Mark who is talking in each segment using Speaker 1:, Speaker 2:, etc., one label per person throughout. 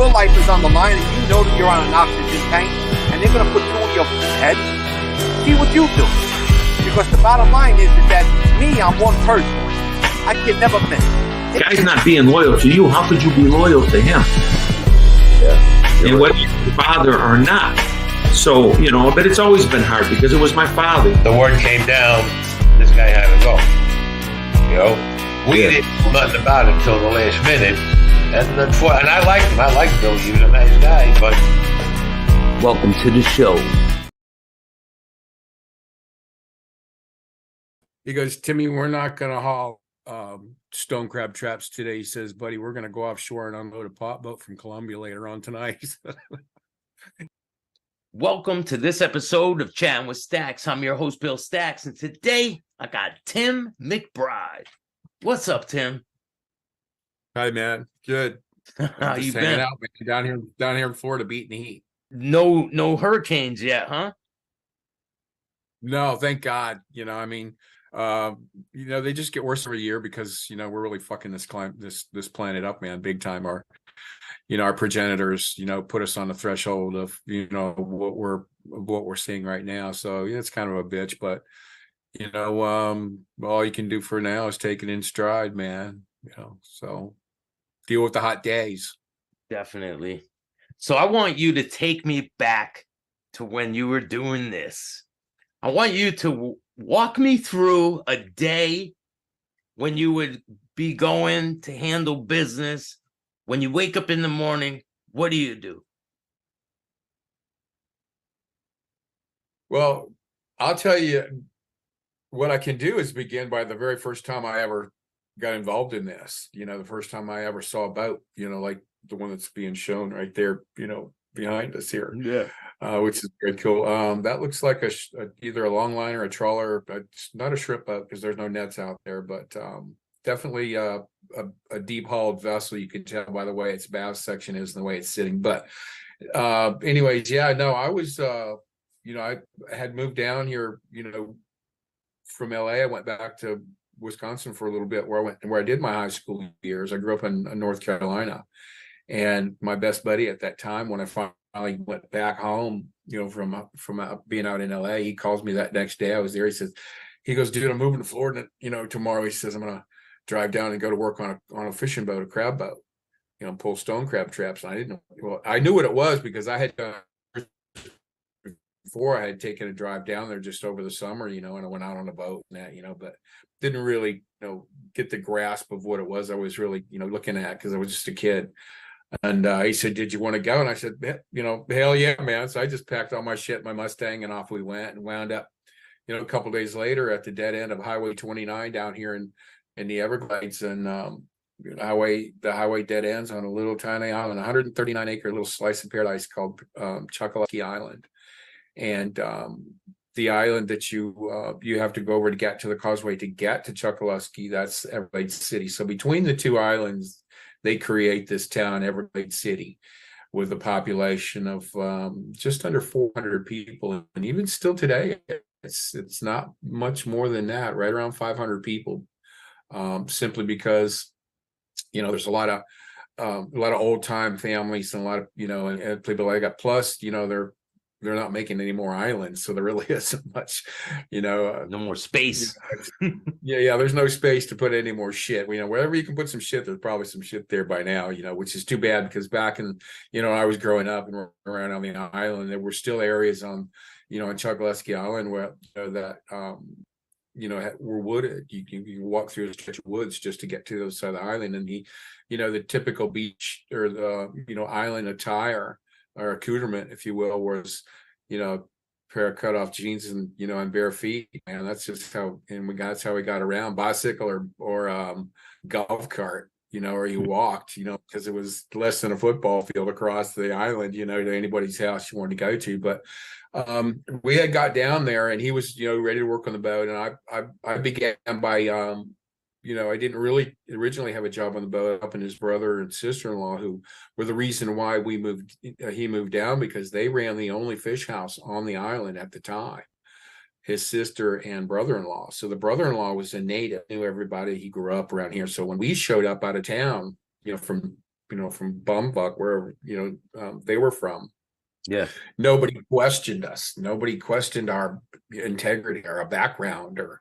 Speaker 1: your life is on the line and you know that you're on an oxygen tank and they're going to put you on your head, see what you do. Because the bottom line is that me, I'm one person. I can never miss.
Speaker 2: The guy's not being loyal to you. How could you be loyal to him?
Speaker 1: Yeah,
Speaker 2: and whether you're your father or not. So, you know, but it's always been hard because it was my father.
Speaker 3: The word came down, this guy had to go. You know, we didn't know nothing about it until the last minute. And I liked him. I liked Bill. He was a nice guy, but...
Speaker 4: Welcome to the show.
Speaker 5: He goes, Timmy, we're not going to haul stone crab traps today. He says, buddy, we're going to go offshore and unload a pot boat from Columbia later on tonight.
Speaker 4: Welcome to this episode of Chattin with Staxx. I'm your host, Bill Staxx, and today I got Tim McBride. What's up, Tim?
Speaker 5: Hi, man. Good.
Speaker 4: How you
Speaker 5: hanging
Speaker 4: been?
Speaker 5: Out, man. Down here in Florida, beating the heat.
Speaker 4: No hurricanes yet, huh?
Speaker 5: No, thank God. You know, I mean, you know, they just get worse every year because, you know, we're really fucking this planet up, man, big time. Our progenitors, you know, put us on the threshold of, you know, what we're seeing right now. So yeah, it's kind of a bitch, but you know, all you can do for now is take it in stride, man. You know, so deal with the hot days.
Speaker 4: Definitely. So I want you to take me back to when you were doing this. I want you to walk me through a day when you would be going to handle business. When you wake up in the morning, what do you do?
Speaker 5: Well, I'll tell you what I can do is begin by the very first time I ever got involved in this. You know, the first time I ever saw a boat, you know, like the one that's being shown right there, you know, behind us here.
Speaker 4: Yeah.
Speaker 5: Which is very cool. That looks like either a long line or a trawler. It's not a shrimp boat because there's no nets out there, but definitely a deep hauled vessel. You can tell by the way its bow section is and the way it's sitting. But anyways, yeah, no, I was, you know, I had moved down here, you know, from LA. I went back to Wisconsin for a little bit where I did my high school years. I grew up in North Carolina, and my best buddy at that time, when I finally went back home, you know, from being out in LA, he calls me that next day. I was there. He goes, dude, I'm moving to Florida, you know, tomorrow. He says, I'm going to drive down and go to work on a fishing boat, a crab boat, you know, pull stone crab traps. And I didn't know. Well, I knew what it was because I had done before. I had taken a drive down there just over the summer, you know, and I went out on a boat and that, you know, but didn't really, you know, get the grasp of what it was I was really, you know, looking at because I was just a kid. And he said, did you want to go? And I said, you know, hell yeah, man. So I just packed all my shit, my Mustang, and off we went and wound up, you know, a couple of days later at the dead end of Highway 29 down here in the Everglades. And the highway dead ends on a little tiny island, 139 acre little slice of paradise called Chokoloskee Island. And the island that you have to go over to get to the causeway to get to Chokoloskee, that's Everglades City. So between the two islands, they create this town, Everglades City, with a population of just under 400 people. And even still today, it's not much more than that, right around 500 people, simply because, you know, there's a lot of old time families and a lot of, you know, and people like that. Plus, you know, they're not making any more islands, so there really isn't much, you know,
Speaker 4: No more space.
Speaker 5: Yeah, there's no space to put any more shit. You know, wherever you can put some shit, there's probably some shit there by now, you know, which is too bad because back in, you know, I was growing up and around on the island, there were still areas on, you know, on Chokoloskee Island where, you know, that you know, were wooded. You can walk through a stretch of woods just to get to the other side of the island. And you know, the typical beach or the, you know, island attire or accoutrement, if you will, was, you know, pair of cut off jeans and, you know, and bare feet, man. That's just how, that's how we got around. Bicycle or golf cart, you know, or you walked, you know, because it was less than a football field across the island, you know, to anybody's house you wanted to go to. But we had got down there and he was, you know, ready to work on the boat. And I began by you know, I didn't really originally have a job on the boat. Up and his brother and sister-in-law, who were the reason why he moved down, because they ran the only fish house on the island at the time, his sister and brother-in-law. So the brother-in-law was a native, knew everybody. He grew up around here. So when we showed up out of town, you know, from from Bumfuck, where, they were from.
Speaker 4: Yeah.
Speaker 5: Nobody questioned us. Nobody questioned our integrity or our background, or,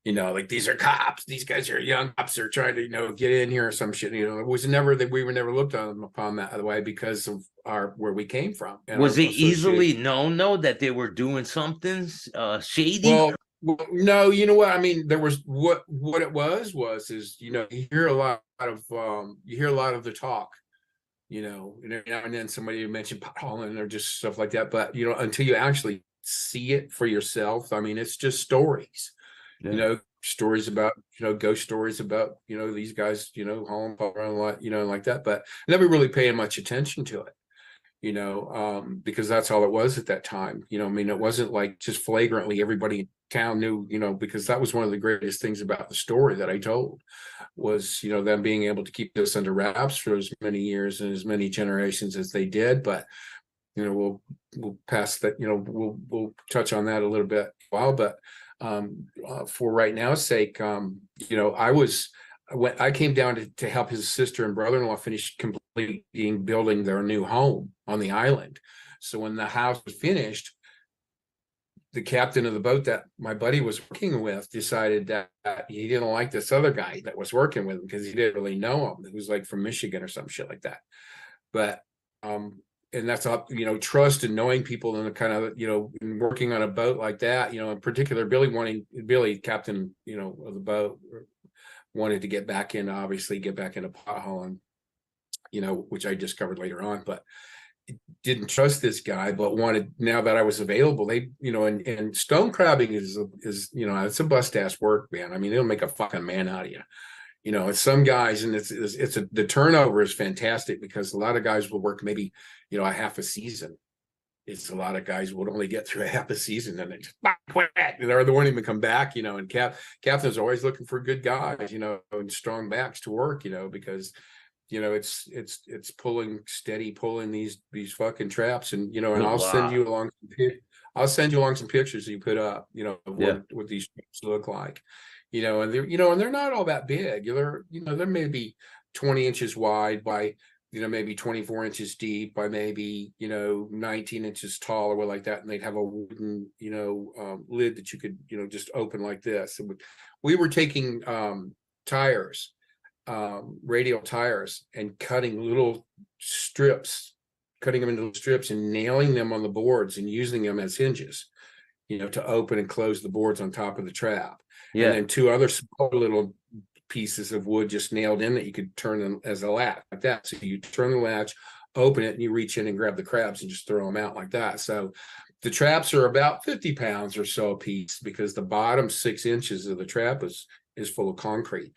Speaker 5: like, these are cops. These guys are young cops. They're trying to, get in here or some shit. It was never that we were never looked upon that way because of where we came from.
Speaker 4: Was it easily known though that they were doing something shady?
Speaker 5: Well, no, you know what I mean. There was what it was you hear a lot of the talk. And every now and then somebody mentioned potholing or just stuff like that. But until you actually see it for yourself, I mean, it's just stories.
Speaker 4: Yeah.
Speaker 5: Stories about ghost stories about these guys hauling around a lot, like that. But never really paying much attention to it. Because that's all it was at that time. I mean, it wasn't like just flagrantly everybody in town knew, because that was one of the greatest things about the story that I told was, them being able to keep this under wraps for as many years and as many generations as they did. But, we'll pass that, we'll touch on that a little bit while, but for right now's sake, when I came down to help his sister and brother-in-law finish completing building their new home on the island. So when the house was finished, the captain of the boat that my buddy was working with decided that he didn't like this other guy that was working with him because he didn't really know him. He was like from Michigan or some shit like that. But and that's up, trust and knowing people and the kind of, working on a boat like that, in particular, Billy, captain, of the boat, wanted to get back into pothauling, which I discovered later on, but didn't trust this guy, but wanted, now that I was available, they, and stone crabbing is, it's a bust ass work, man. I mean, it'll make a fucking man out of you. It's some guys, and the turnover is fantastic because a lot of guys will work maybe, a half a season. It's a lot of guys would only get through a half a season and they just quit, or they won't even come back, and captain's always looking for good guys, and strong backs to work, because it's pulling these fucking traps, and and I'll send you along some pictures you put up, of what these traps look like, and they're not all that big. They're maybe 20 inches wide by maybe 24 inches deep by maybe 19 inches tall or what like that, and they'd have a wooden lid that you could just open like this. We were taking tires, radial tires, and cutting them into little strips and nailing them on the boards and using them as hinges, to open and close the boards on top of the trap. And then two other small little pieces of wood just nailed in that you could turn them as a latch like that. So you turn the latch, open it, and you reach in and grab the crabs and just throw them out like that. So the traps are about 50 pounds or so a piece because the bottom 6 inches of the trap is full of concrete.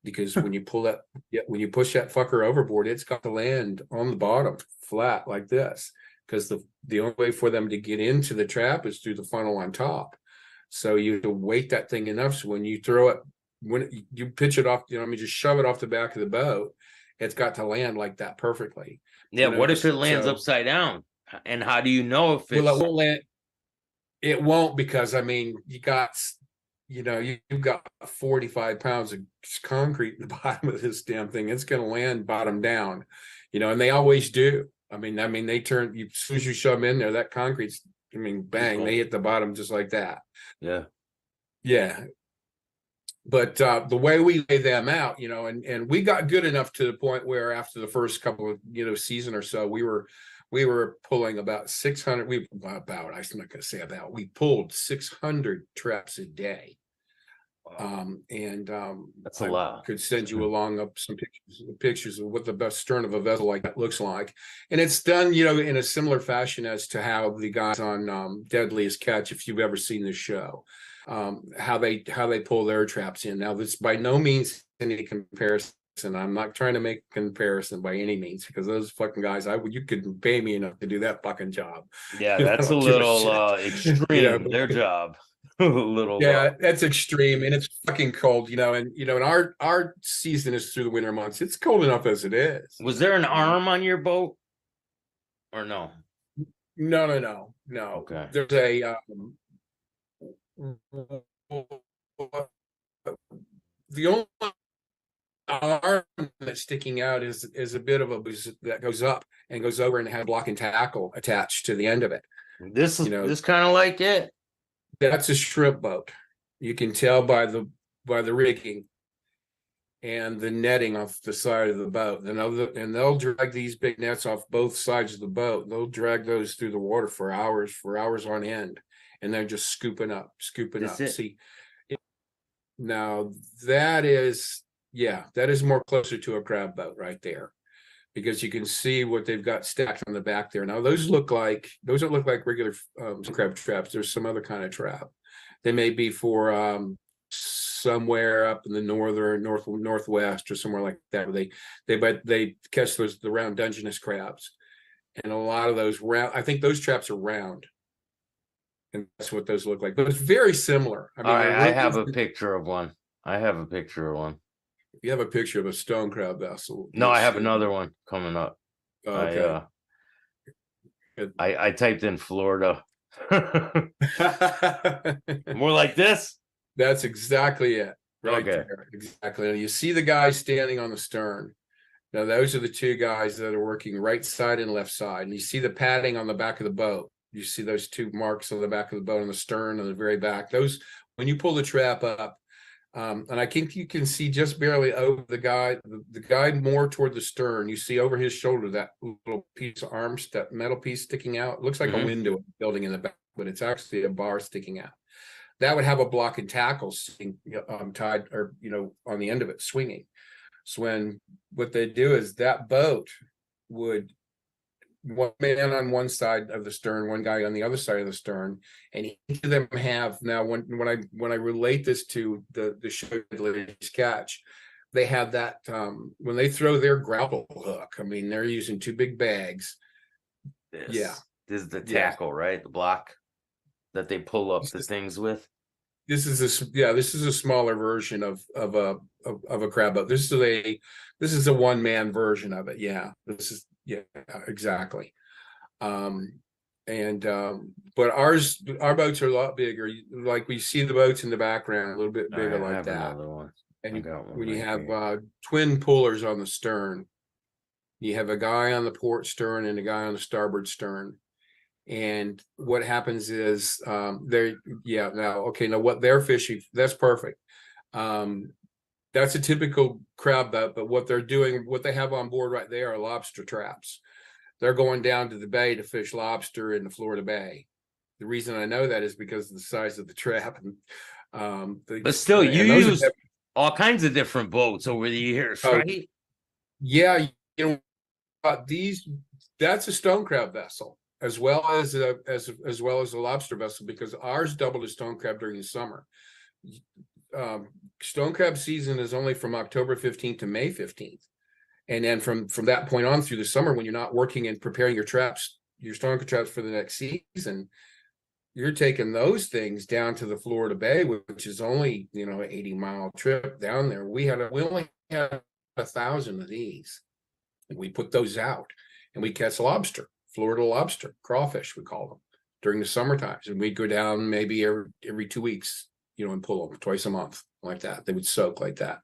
Speaker 5: Because when you push that fucker overboard, it's got to land on the bottom flat like this. Because the only way for them to get into the trap is through the funnel on top. So you have to weight that thing enough so when you throw it, when you pitch it off, just shove it off the back of the boat, it's got to land like that perfectly.
Speaker 4: Yeah. What if it lands upside down? And how do you know if it's...
Speaker 5: Well, it won't land. It won't, because you got, you've got 45 pounds of concrete in the bottom of this damn thing. It's going to land bottom down, and they always do. I mean, they turn, as soon as you shove them in there, that concrete's, bang, they hit the bottom just like that.
Speaker 4: Yeah.
Speaker 5: Yeah. But the way we lay them out, and we got good enough to the point where after the first couple of, season or so, we were pulling about 600, I'm not going to say about, we pulled 600 traps a day.
Speaker 4: Wow. That's a
Speaker 5: I
Speaker 4: lot.
Speaker 5: could send you along up some pictures of what the best stern of a vessel like that looks like. And it's done, in a similar fashion as to how the guys on Deadliest Catch, if you've ever seen this show, how they pull their traps in. Now, this by no means any comparison. I'm not trying to make a comparison by any means, because those fucking guys, you could pay me enough to do that fucking job.
Speaker 4: Yeah, that's a little extreme. Their job. A little.
Speaker 5: Yeah, that's extreme, and it's fucking cold, and our season is through the winter months. It's cold enough as it is.
Speaker 4: Was there an arm on your boat, or no?
Speaker 5: No.
Speaker 4: Okay.
Speaker 5: There's a the only arm that's sticking out is a bit of a that goes up and goes over and has block and tackle attached to the end of it.
Speaker 4: This is this kind of like it.
Speaker 5: That's a shrimp boat. You can tell by the rigging and the netting off the side of the boat. And they'll drag these big nets off both sides of the boat. They'll drag those through the water for hours on end, and they're just scooping up. See, now that is more closer to a crab boat right there, because you can see what they've got stacked on the back there. Now those don't look like regular crab traps. There's some other kind of trap. They may be for somewhere up in the northwest or somewhere like that. They catch the round Dungeness crabs, and a lot of those round. I think those traps are round, and that's what those look like. But it's very similar. I mean,
Speaker 4: All right, I have a picture of one.
Speaker 5: You have a picture of a stone crab vessel.
Speaker 4: No, I have another one coming up.
Speaker 5: Okay.
Speaker 4: I typed in Florida. More like this.
Speaker 5: That's exactly it. Right
Speaker 4: Okay.
Speaker 5: there. Exactly. And you see the guys standing on the stern. Now, those are the two guys that are working right side and left side. And you see the padding on the back of the boat. You see those two marks on the back of the boat on the stern on the very back. Those, when you pull the trap up, and I think you can see just barely over the guy more toward the stern. You see over his shoulder that little piece of arms, that metal piece sticking out. It looks like a window building in the back, but it's actually a bar sticking out. That would have a block and tackle tied, or on the end of it, swinging. So what they do is that boat would, one man on one side of the stern, one guy on the other side of the stern, and each of them have, now when I relate this to the show ladies catch, they have that when they throw their grapple hook. I mean, they're using two big bags.
Speaker 4: This is the tackle, right? The block that they pull up the things with.
Speaker 5: This is a smaller version of a crab boat. This is a one-man version of it. Exactly. But our boats are a lot bigger. Like we see the boats in the background, a little bit bigger like that. And when you have twin pullers on the stern, you have a guy on the port stern and a guy on the starboard stern. And what happens is now what they're fishing, that's perfect. That's a typical crab boat, but what they have on board right there are lobster traps. They're going down to the bay to fish lobster in the Florida Bay. The reason I know that is because of the size of the trap.
Speaker 4: But still, you use all kinds of different boats over the years, right?
Speaker 5: Yeah, that's a stone crab vessel, as well as a lobster vessel, because ours doubled as stone crab during the summer. Stone crab season is only from October 15th to May 15th. And then from that point on through the summer, when you're not working and preparing your stone crab traps for the next season, you're taking those things down to the Florida Bay, which is only, an 80-mile trip down there. We only had 1,000 of these, and we put those out, and we catch lobster, Florida lobster, crawfish, we call them, during the summer times. And we'd go down maybe every 2 weeks, and pull them twice a month like that. They would soak like that.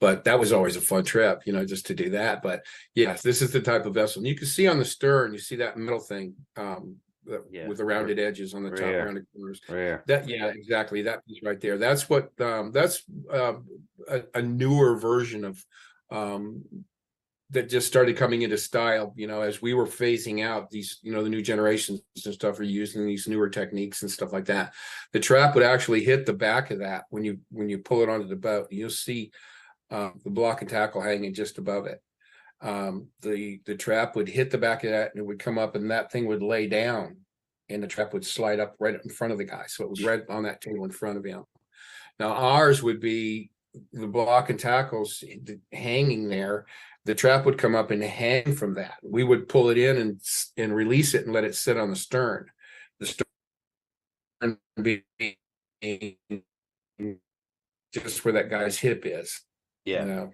Speaker 5: But that was always a fun trip, just to do that. But yes, this is the type of vessel. And you can see on the stern, you see that metal thing with the rounded edges on the top, rounded corners. Exactly. That piece right there. That's what that's a newer version of that just started coming into style, as we were phasing out these, the new generations and stuff are using these newer techniques and stuff like that. The trap would actually hit the back of that when you pull it onto the boat. You'll see the block and tackle hanging just above it. The trap would hit the back of that, and it would come up, and that thing would lay down, and the trap would slide up right in front of the guy. So it was right on that table in front of him. Now ours would be the block and tackles hanging there. The trap would come up and hang from that. We would pull it in and release it and let it sit on the stern. The stern would be just where that guy's hip is.
Speaker 4: Yeah.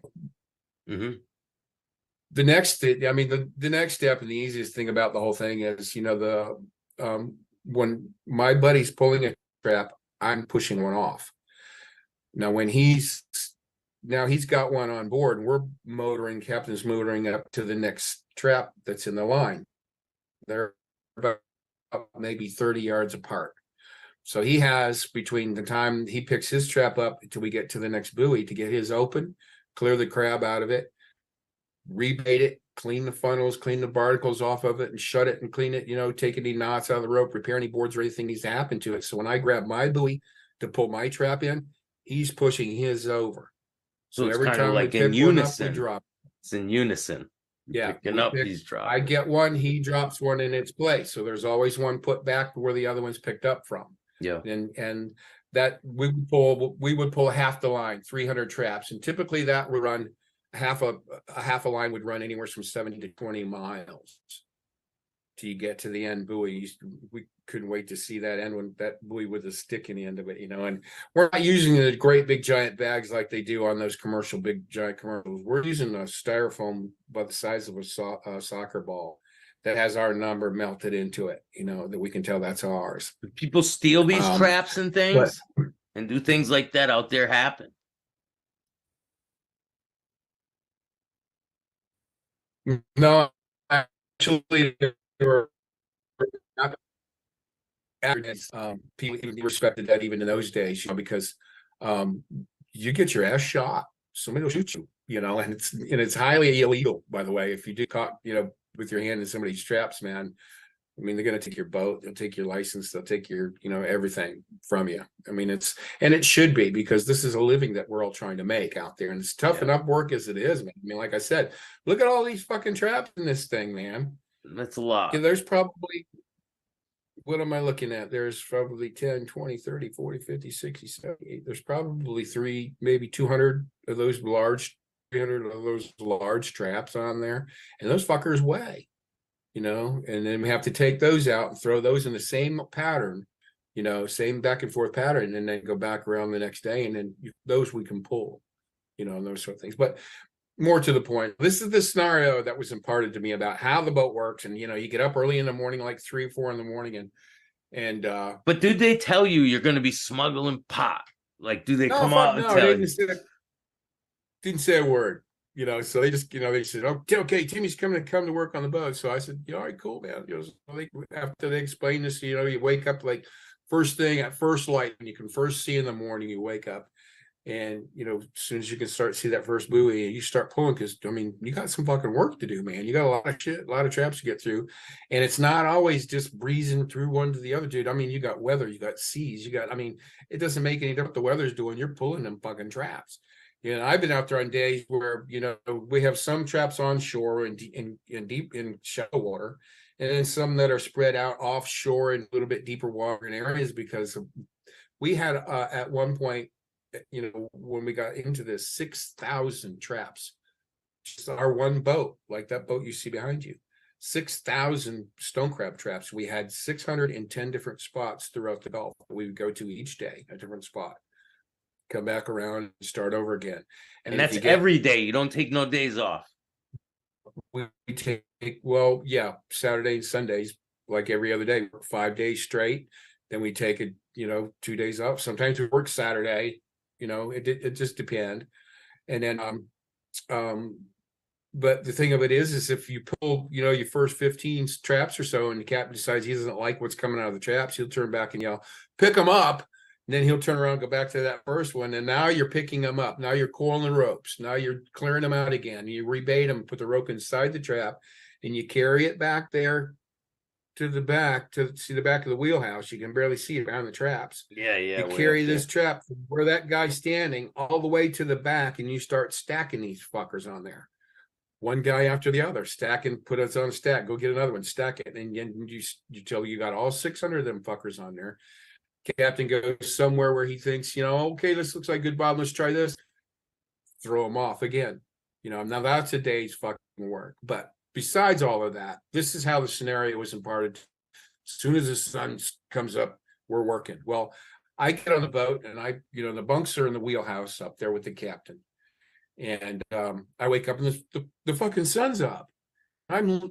Speaker 5: The next step and the easiest thing about the whole thing is, when my buddy's pulling a trap, I'm pushing one off. Now, when he's now he's got one on board, and captain's motoring up to the next trap that's in the line. They're about maybe 30 yards apart. So he has, between the time he picks his trap up until we get to the next buoy, to get his open, clear the crab out of it, rebait it, clean the funnels, clean the barnacles off of it, and shut it and clean it, take any knots out of the rope, repair any boards or anything needs to happen to it. So when I grab my buoy to pull my trap in, he's pushing his over.
Speaker 4: So it's
Speaker 5: every
Speaker 4: kind of
Speaker 5: time
Speaker 4: like
Speaker 5: we
Speaker 4: in
Speaker 5: pick one up,
Speaker 4: unison.
Speaker 5: we drop.
Speaker 4: It's in unison.
Speaker 5: Yeah,
Speaker 4: Picking up these drops.
Speaker 5: I get one, he drops one in its place. So there's always one put back where the other one's picked up from.
Speaker 4: Yeah.
Speaker 5: And that we would pull half the line, 300 traps, and typically that would run half a line would run anywhere from 70 to 20 miles till you get to the end buoy. We couldn't wait to see that end, when that buoy with a stick in the end of it, and we're not using the great big giant bags like they do on those big giant commercials. We're using a styrofoam about the size of a soccer ball that has our number melted into it, that we can tell that's ours.
Speaker 4: People steal these traps and things and do things like that out there happen.
Speaker 5: No, actually, there were people respected that even in those days, because you get your ass shot, somebody will shoot you, and it's highly illegal, by the way, if you do caught, with your hand in somebody's traps, man. I mean, they're going to take your boat, they'll take your license, they'll take your, everything from you. I mean, it should be, because this is a living that we're all trying to make out there, and it's tough enough work as it is, man. I mean, like I said, look at all these fucking traps in this thing, man.
Speaker 4: That's a lot.
Speaker 5: Yeah, there's probably, what am I looking at? There's probably 10, 20, 30, 40, 50, 60, 70. There's probably 300, maybe 200 of those large, 300 of those large traps on there. And those fuckers weigh, and then we have to take those out and throw those in the same pattern, same back and forth pattern, and then go back around the next day. And then those we can pull, and those sort of things. But more to the point, this is the scenario that was imparted to me about how the boat works. And, you get up early in the morning, like 3 or 4 in the morning.
Speaker 4: But did they tell you you're going to be smuggling pot? Like, do they come out and tell you?
Speaker 5: Didn't say a word, so they just, they said, okay, Timmy's come to work on the boat. So I said, all right, cool, man. After they explained this, you wake up like first thing at first light, when you can first see in the morning, you wake up. And, as soon as you can start to see that first buoy, you start pulling, because, you got some fucking work to do, man. You got a lot of shit, a lot of traps to get through. And it's not always just breezing through one to the other, dude. You got weather, you got seas, it doesn't make any difference what the weather's doing. You're pulling them fucking traps. I've been out there on days where, we have some traps on shore and deep in shallow water, and then some that are spread out offshore in a little bit deeper water in areas, because we had at one point, when we got into this, 6,000 traps, just our one boat, like that boat you see behind you, 6,000 stone crab traps. We had 610 different spots throughout the Gulf that we would go to each day, a different spot, come back around and start over again.
Speaker 4: And that's every day. You don't take no days off.
Speaker 5: We take, Saturday and Sundays, like every other day, 5 days straight. Then we take 2 days off. Sometimes we work Saturday. It just depends. And then, but the thing of it is if you pull, your first 15 traps or so, and the captain decides he doesn't like what's coming out of the traps, he'll turn back and yell, pick them up. And then he'll turn around and go back to that first one. And now you're picking them up. Now you're coiling the ropes. Now you're clearing them out again. You rebait them, put the rope inside the trap, and you carry it back there to the back to see the back of the wheelhouse. You can barely see it behind the traps.
Speaker 4: Yeah.
Speaker 5: You carry this trap from where that guy's standing all the way to the back, and you start stacking these fuckers on there. One guy after the other, stacking, put us on a stack, go get another one, stack it, and you tell you got all 600 of them fuckers on there. Captain goes somewhere where he thinks, okay, this looks like good bottom, let's try this. Throw them off again. Now that's a day's fucking work. But besides all of that, this is how the scenario was imparted. As soon as the sun comes up, we're working. Well, I get on the boat, and the bunks are in the wheelhouse up there with the captain. And I wake up, and the fucking sun's up. I'm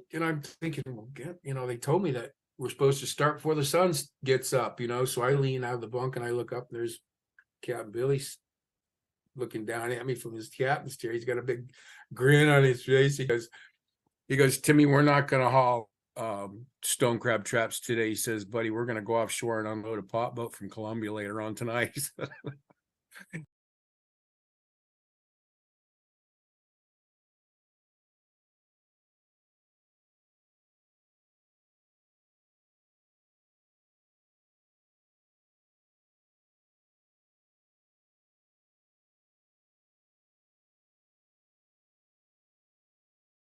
Speaker 5: thinking, well, they told me that we're supposed to start before the sun gets up, so I lean out of the bunk and I look up, and there's Captain Billy looking down at me from his captain's chair. He's got a big grin on his face. He goes, Timmy, we're not going to haul stone crab traps today. He says, buddy, we're going to go offshore and unload a pot boat from Columbia later on tonight.